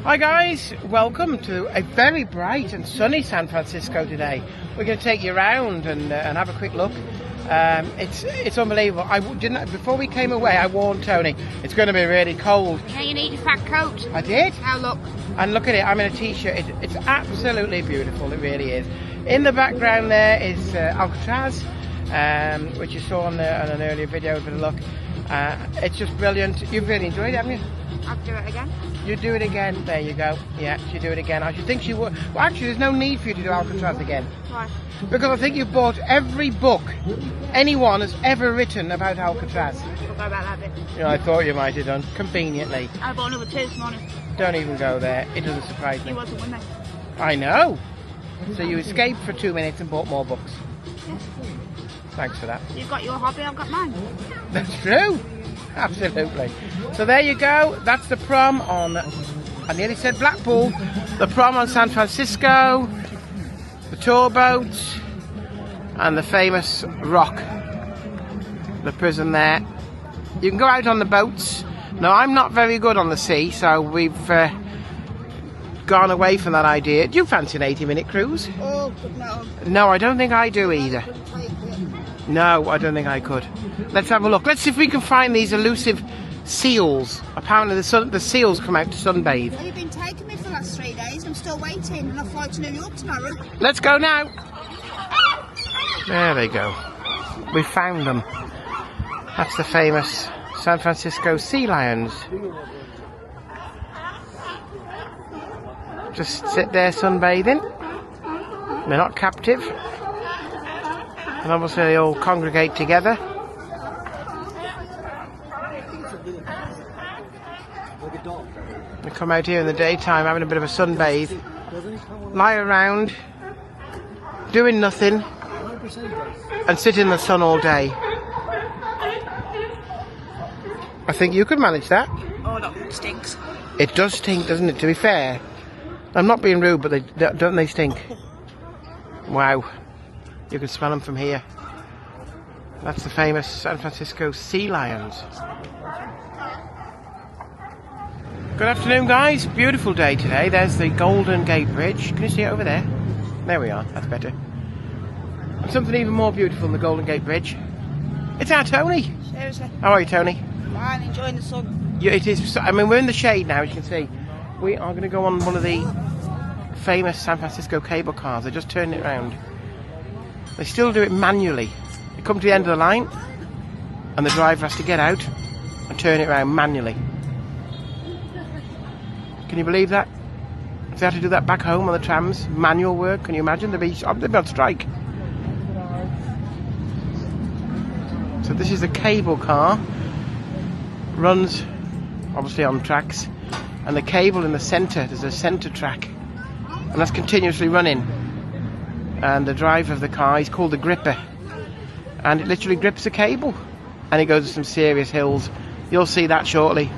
Hi guys, welcome to a very bright and sunny San Francisco today. We're going to take you around and have a quick look. It's unbelievable. Before we came away, I warned Tony it's going to be really cold. Yeah, you need a fat coat. I did. Now look. And look at it, I'm in a t-shirt. It's absolutely beautiful, it really is. In the background there is Alcatraz, which you saw on an earlier video. Have a look. It's just brilliant. You've really enjoyed it, haven't you? I'll do it again. You do it again. There you go. Yeah, you do it again. I should think she would. Well, actually, there's no need for you to do Alcatraz again. Why? Because I think you've bought every book anyone has ever written about Alcatraz. We'll go about that bit. Yeah, I thought you might have done. Conveniently. I bought another 2 this morning. Don't even go there. It doesn't surprise me. He wasn't with me. I know. So you escaped for 2 minutes and bought more books. Yeah. Thanks for that. You've got your hobby, I've got mine. That's true. Absolutely. So there you go. That's the prom on, I nearly said Blackpool. The prom on San Francisco, the tour boats, and the famous rock. The prison there. You can go out on the boats. Now, I'm not very good on the sea, so we've gone away from that idea. Do you fancy an 80-minute cruise? Oh, no. No, I don't think I do either. No, I don't think I could. Let's have a look. Let's see if we can find these elusive seals. Apparently the seals come out to sunbathe. Well, you've been taking me for the last 3 days. I'm still waiting and I fly to New York tomorrow. Let's go now. There they go. We found them. That's the famous San Francisco sea lions. Just sit there sunbathing. They're not captive. And obviously they all congregate together. They come out here in the daytime having a bit of a sunbathe, lie around, doing nothing, and sit in the sun all day. I think you could manage that. Oh, no, it stinks. It does stink, doesn't it, to be fair? I'm not being rude, but don't they stink? Wow. You can smell them from here. That's the famous San Francisco sea lions. Good afternoon, guys. Beautiful day today. There's the Golden Gate Bridge. Can you see it over there? There we are. That's better. And something even more beautiful than the Golden Gate Bridge. It's our Toni. Seriously. How are you, Toni? Fine, enjoying the sun. Yeah, it is. I mean, we're in the shade now, as you can see. We are going to go on one of the famous San Francisco cable cars. They're just turning it around. They still do it manually. They come to the end of the line and the driver has to get out and turn it around manually. Can you believe that? If they had to do that back home on the trams, manual work, can you imagine? They'd be on strike. So this is a cable car. Runs obviously on tracks. And the cable in the centre, there's a centre track. And that's continuously running. And the driver of the car, he's called the gripper, and it literally grips the cable and it goes to some serious hills. You'll see that shortly.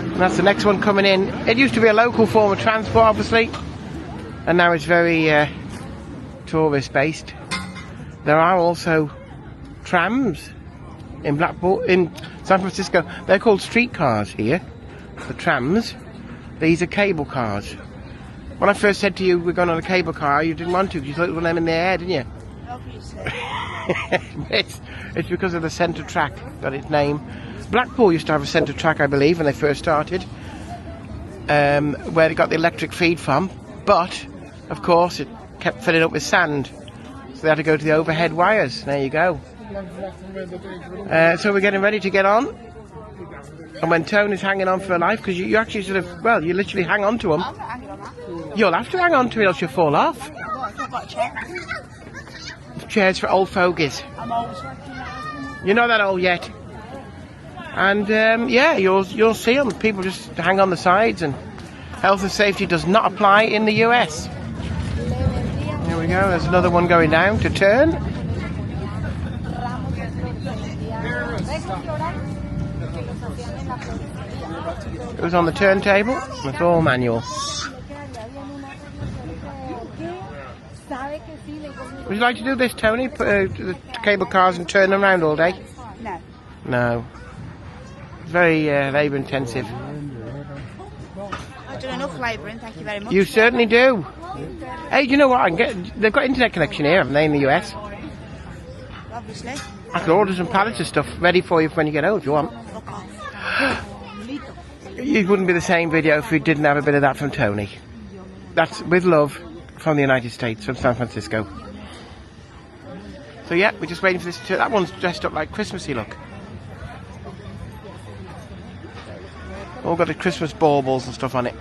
And that's the next one coming in. It used to be a local form of transport, obviously, and now it's very tourist based. There are also trams in Blackpool, in San Francisco. They're called streetcars here, the trams. These are cable cars. When I first said to you we're going on a cable car, you didn't want to because you thought it was them in the air, didn't you? Obviously. It's because of the centre track, got its name. Blackpool used to have a centre track, I believe, when they first started, where they got the electric feed from. But, of course, it kept filling up with sand. So they had to go to the overhead wires. There you go. So we're getting ready to get on. And when Toni's hanging on for life, because you actually sort of, well, you literally hang on to him. I'm not hanging on that. You'll have to hang on to it, else you'll fall off. I've got a chair. Chairs for old fogies. I'm always working. You're not that old yet. And yeah, you'll see them. People just hang on the sides, and health and safety does not apply in the US. Here we go. There's another one going down to turn. It was on the turntable. It's all manual. Would you like to do this, Toni? Put the cable cars and turn them around all day? No. No. very labour intensive. I've done enough labouring, thank you very much. You certainly do. Hey, do you know what? They've got internet connection here, haven't they, in the US? Obviously. I could order some pallets of stuff ready for you when you get home if you want. Fuck off. It wouldn't be the same video if we didn't have a bit of that from Tony. That's with love from the United States, from San Francisco. So yeah, we're just waiting for this to... That one's dressed up like Christmassy, look. All got the Christmas baubles and stuff on it.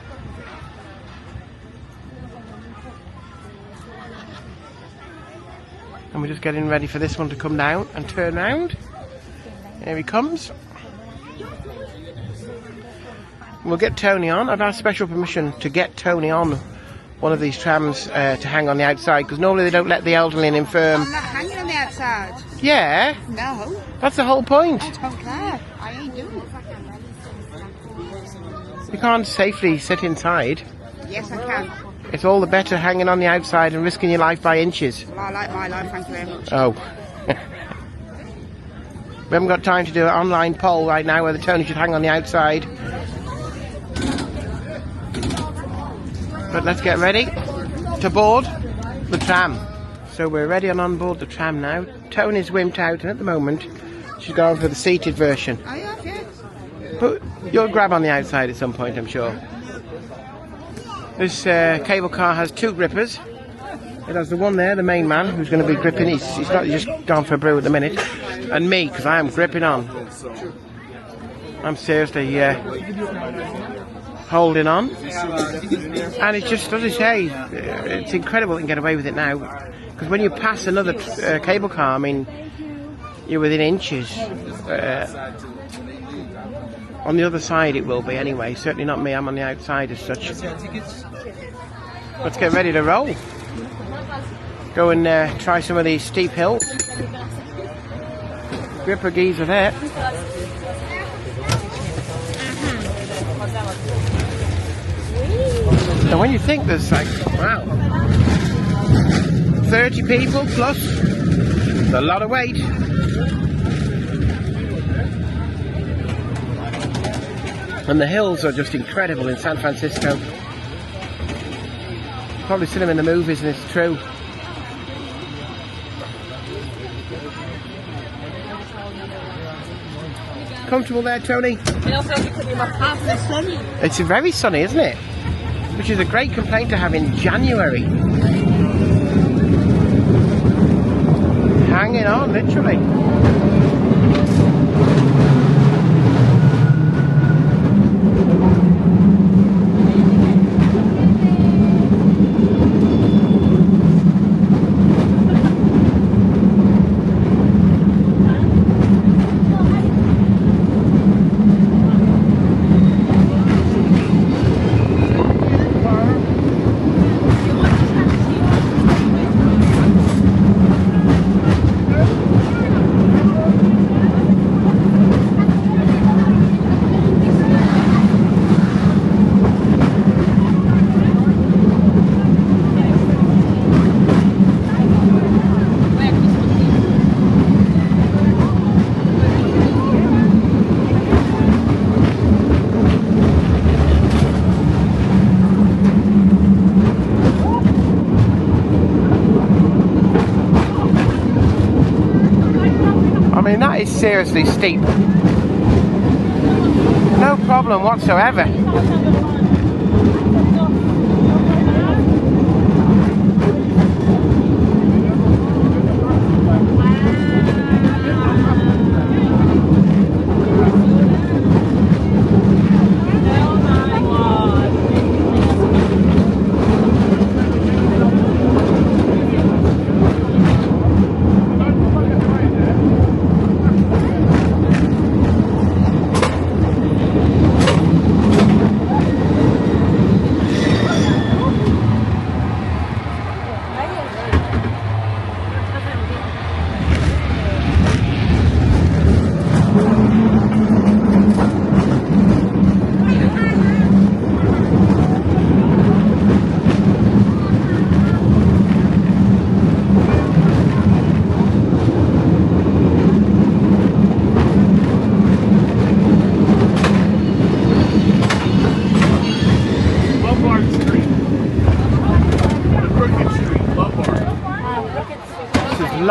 And we're just getting ready for this one to come down and turn round. Here he comes. We'll get Tony on. I've asked special permission to get Tony on one of these trams to hang on the outside, because normally they don't let the elderly and infirm. I'm not hanging on the outside. Yeah. No. That's the whole point. I don't care. I ain't doing it. You can't safely sit inside. Yes, I can. It's all the better hanging on the outside and risking your life by inches. Well, I like my life, thank you very much. Oh. We haven't got time to do an online poll right now whether Tony should hang on the outside. But let's get ready to board the tram. So we're ready and on board the tram now. Tony's wimped out, and at the moment she's gone for the seated version. Oh, yeah, yes. But you'll grab on the outside at some point, I'm sure. This cable car has two grippers. It has the one there, the main man, who's going to be gripping. He's not just gone for a brew at the minute. And me, because I am gripping on. I'm seriously holding on. And it's just, as I say, it's incredible that you can get away with it now. Because when you pass another cable car, I mean, you're within inches. On the other side it will be anyway. Certainly not me, I'm on the outside as such. Let's get ready to roll. Go and try some of these steep hills. Gripper geezer there. And when you think there's like, wow, 30 people plus, it's a lot of weight. And the hills are just incredible in San Francisco. You've probably seen them in the movies, and it's true. Comfortable there, Tony? It's very sunny, isn't it? Which is a great complaint to have in January. Hanging on, literally. I mean, that is seriously steep. No problem whatsoever.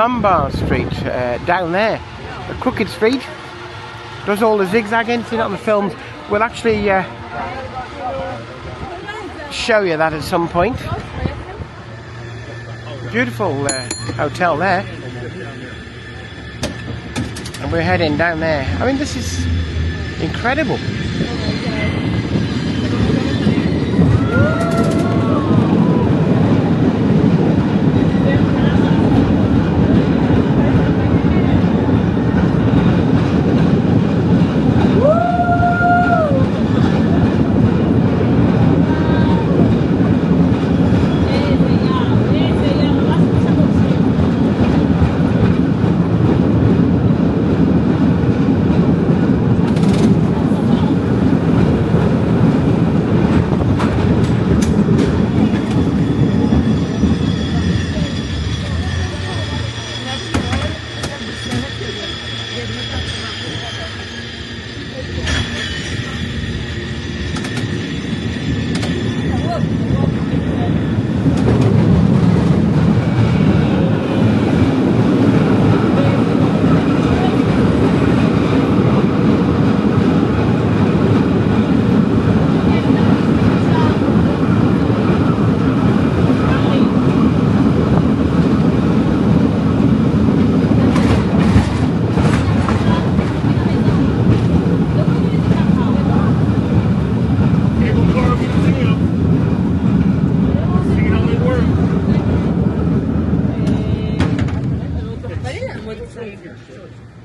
Lombard Street down there. The crooked street. Does all the zigzagging. See that on the films. We'll actually show you that at some point. Beautiful hotel there. And we're heading down there. I mean, this is incredible.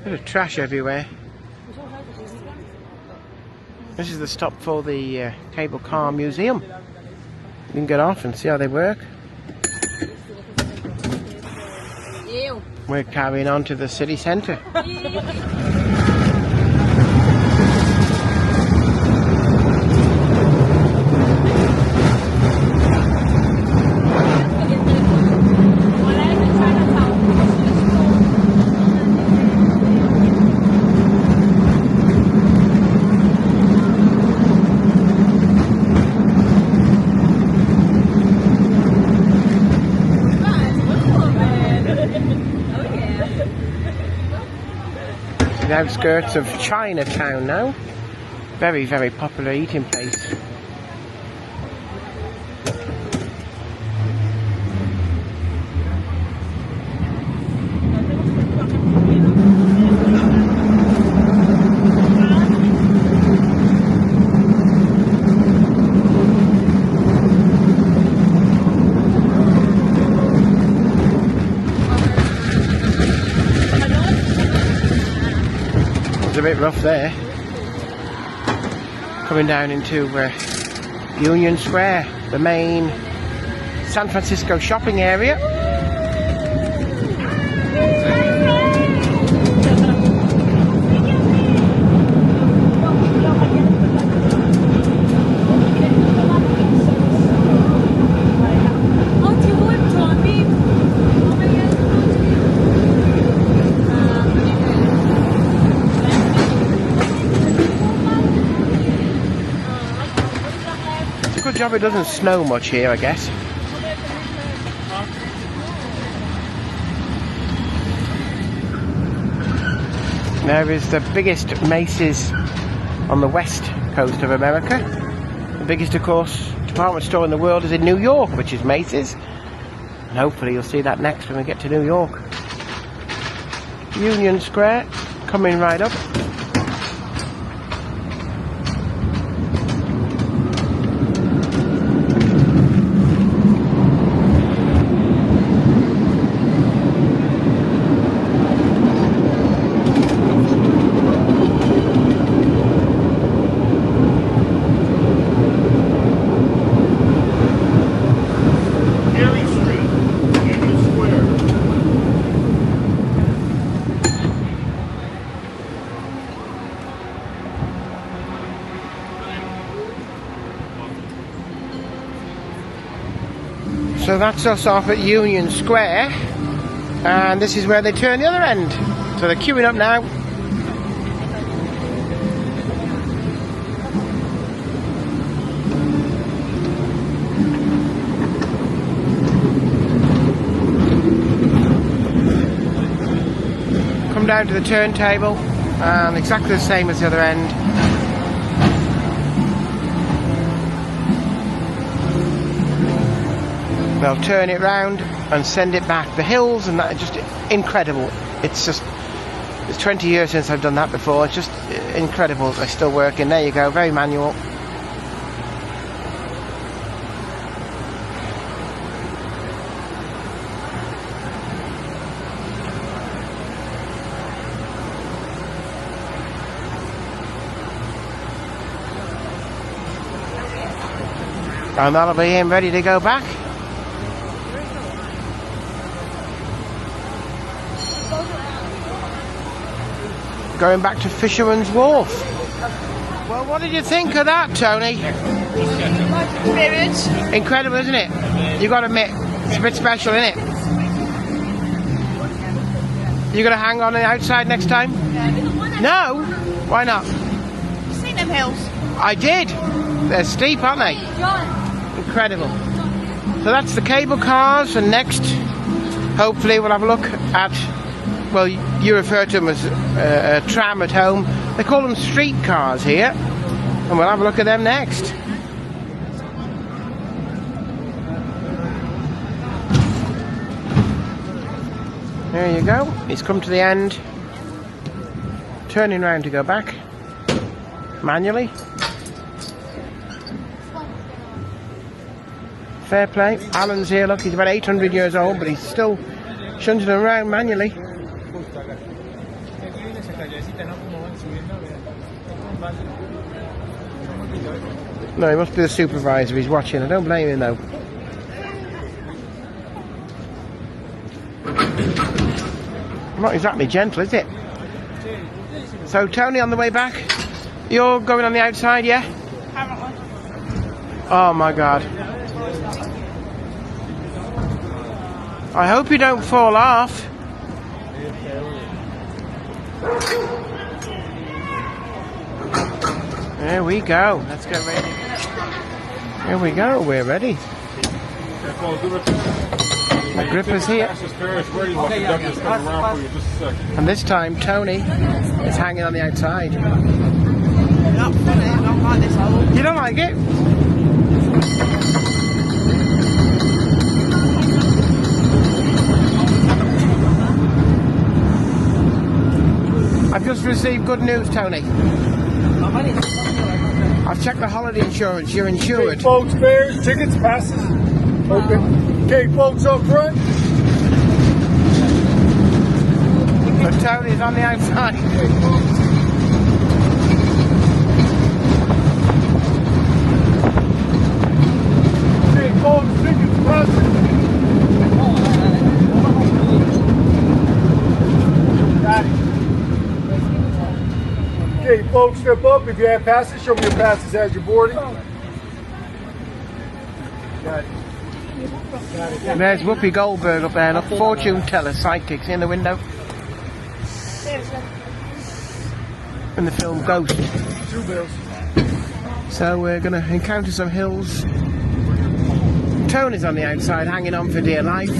Bit of trash everywhere. This is the stop for the cable car museum. You can get off and see how they work. We're carrying on to the city centre. The outskirts of Chinatown now. Very, very popular eating place. A bit rough there. Coming down into Union Square, the main San Francisco shopping area. Good job it doesn't snow much here, I guess. There is the biggest Macy's on the west coast of America. The biggest, of course, department store in the world is in New York, which is Macy's. And hopefully you'll see that next when we get to New York. Union Square, coming right up. So that's us off at Union Square, and this is where they turn the other end. So they're queuing up now. come down to the turntable, and exactly the same as the other end. They'll turn it round and send it back. The hills and that are just incredible. It's 20 years since I've done that before. It's just incredible. They're still working. There you go, very manual. And that'll be him ready to go back. Going back to Fisherman's Wharf. Well, what did you think of that, Tony? Life experience. Incredible, isn't it? You got to admit, it's a bit special, isn't it? You going to hang on the outside next time? No? Why not? Seen them hills? I did. They're steep, aren't they? Incredible. So that's the cable cars, and next, hopefully, we'll have a look at, well, you refer to them as a tram at home. They call them street cars here, and we'll have a look at them next. There you go. He's come to the end. Turning round to go back. Manually. Fair play. Alan's here, look, he's about 800 years old, but he's still shunting around manually. No, he must be the supervisor, he's watching. I don't blame him though. Not exactly gentle, is it? So Tony, on the way back, you're going on the outside, yeah? Oh my God. I hope you don't fall off. There we go. Let's get ready. Here we go. We're ready. The gripper's here. And this time Tony is hanging on the outside. Not funny, I don't like this hole. You don't like it? I've just received good news, Tony. I've checked the holiday insurance. You're insured. Okay, folks, fares, tickets, passes. Okay, folks up front. So Tony's on the outside. Okay, folks, tickets, passes. Okay, folks, step up. If you have passes, show me your passes as you're boarding. Got it. And there's Whoopi Goldberg up there. Look, fortune teller, psychics in the window. In the film Ghost. 2 bills. So we're going to encounter some hills. Tony's on the outside, hanging on for dear life.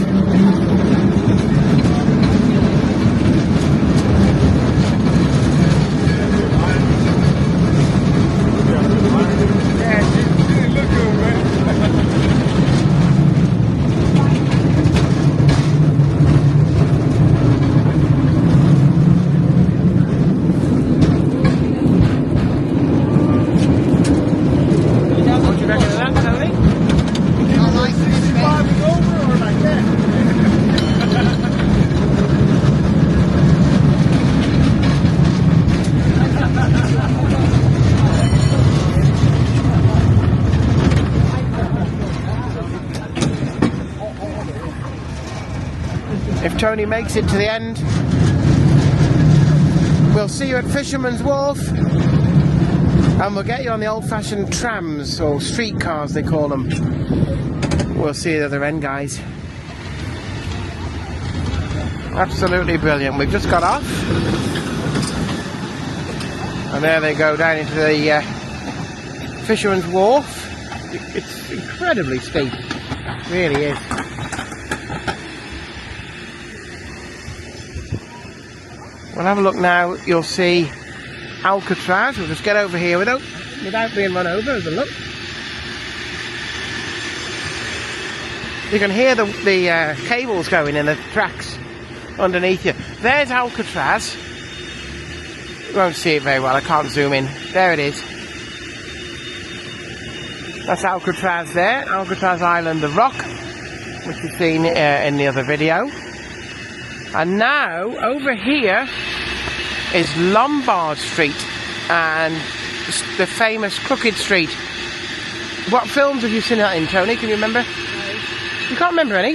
If Tony makes it to the end, we'll see you at Fisherman's Wharf, and we'll get you on the old-fashioned trams, or streetcars they call them. We'll see you at the other end, guys. Absolutely brilliant. We've just got off, and there they go down into the Fisherman's Wharf. It's incredibly steep, it really is. We'll have a look now. You'll see Alcatraz. We'll just get over here without being run over. Have a look. You can hear the cables going in the tracks underneath you. There's Alcatraz. You won't see it very well. I can't zoom in. There it is. That's Alcatraz there. Alcatraz Island of Rock, which you've seen in the other video. And now, over here is Lombard Street and the famous Crooked Street. What films have you seen that in, Toni? Can you remember? No. You can't remember any?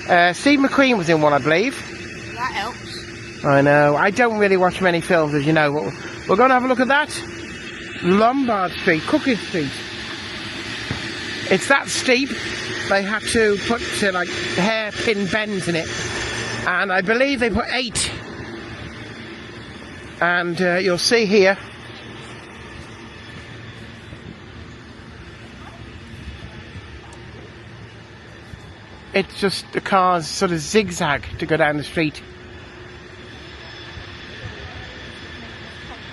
No. Steve McQueen was in one, I believe. That helps. I know. I don't really watch many films, as you know. But we're going to have a look at that. Lombard Street, Crooked Street. It's that steep, they had to put like hairpin bends in it. And I believe they put 8. And you'll see here. It's just the cars sort of zigzag to go down the street.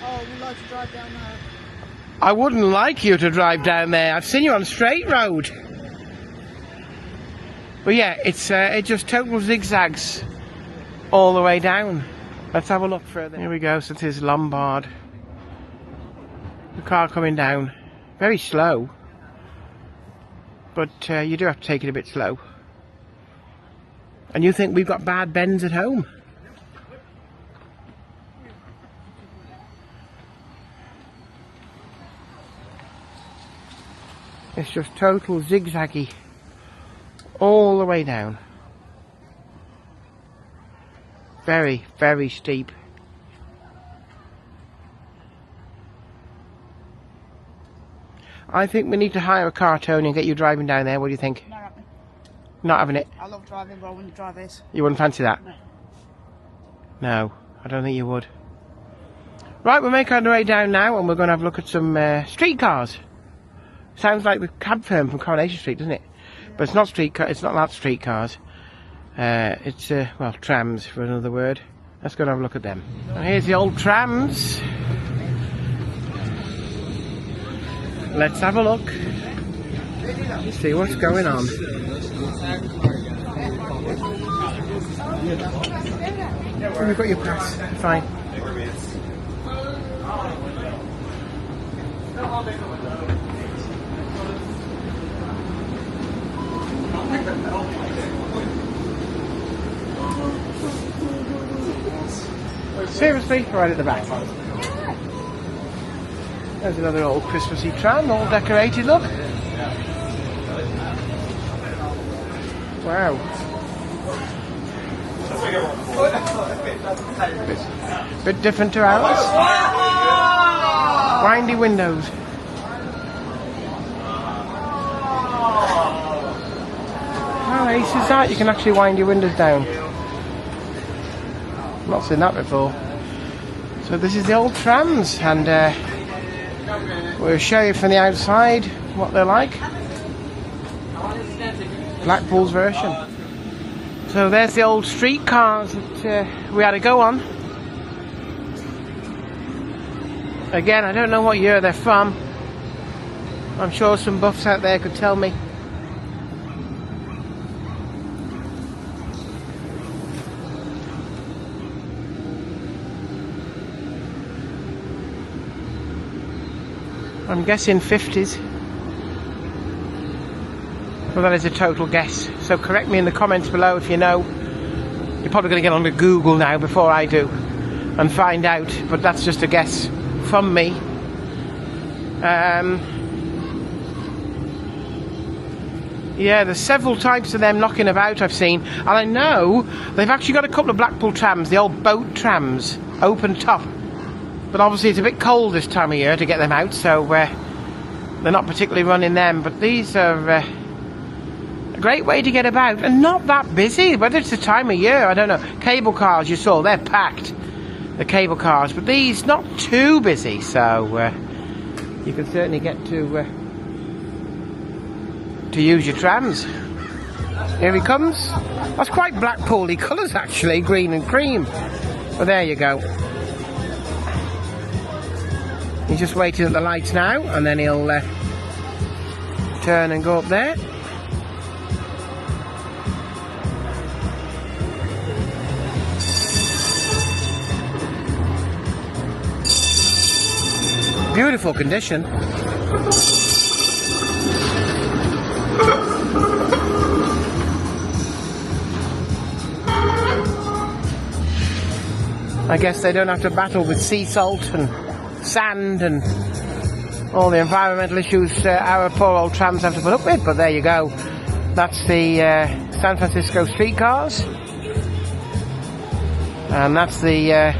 Oh, we'd like to drive down there. I wouldn't like you to drive down there. I've seen you on straight road. But yeah, it just total zigzags all the way down. Let's have a look further. Here we go. So it is Lombard. The car coming down. Very slow. But you do have to take it a bit slow. And you think we've got bad bends at home? It's just total zigzaggy all the way down. Very, very steep. I think we need to hire a car, Toni, and get you driving down there. What do you think? No, not me. Not having it? I love driving, but I wouldn't drive this. You wouldn't fancy that? No. No, I don't think you would. Right, we'll make our way down now, and we're going to have a look at some streetcars. Sounds like the cab firm from Coronation Street, doesn't it? Yeah. But it's not it's not that streetcars. It's well, trams for another word. Let's go and have a look at them. And here's the old trams. Let's have a look. See what's going on. Oh, you've got your pass. Fine. Seriously? Right at the back. There's another old Christmassy tram, all decorated, look. Wow. Bit different to ours. Windy windows. How ace is that? You can actually wind your windows down. Not seen that before. So this is the old trams, and we'll show you from the outside what they're like. Blackpool's version. So there's the old streetcars that we had to go on. Again, I don't know what year they're from. I'm sure some buffs out there could tell me. I'm guessing 50s. Well, that is a total guess. So correct me in the comments below if you know. You're probably going to get onto Google now before I do and find out. But that's just a guess from me. Yeah, there's several types of them knocking about I've seen. And I know they've actually got a couple of Blackpool trams, the old boat trams, open top. But obviously it's a bit cold this time of year to get them out, so they're not particularly running them. But these are a great way to get about, and not that busy. Whether it's the time of year, I don't know. Cable cars you saw, they're packed, the cable cars. But these, not too busy, so you can certainly get to use your trams. Here he comes. That's quite Blackpool-y colours actually, green and cream. Well, there you go. He's just waiting at the lights now, and then he'll turn and go up there. Beautiful condition. I guess they don't have to battle with sea salt and sand and all the environmental issues our poor old trams have to put up with, but there you go. That's the San Francisco streetcars, and that's the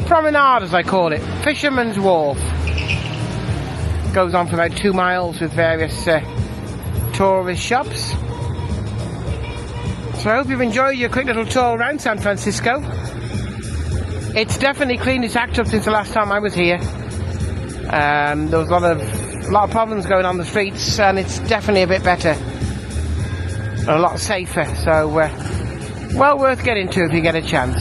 promenade, as I call it, Fisherman's Wharf. Goes on for about 2 miles with various tourist shops. So I hope you've enjoyed your quick little tour around San Francisco. It's definitely cleaned its act up since the last time I was here. There was a lot of problems going on the streets, and it's definitely a bit better, a lot safer. So well worth getting to if you get a chance.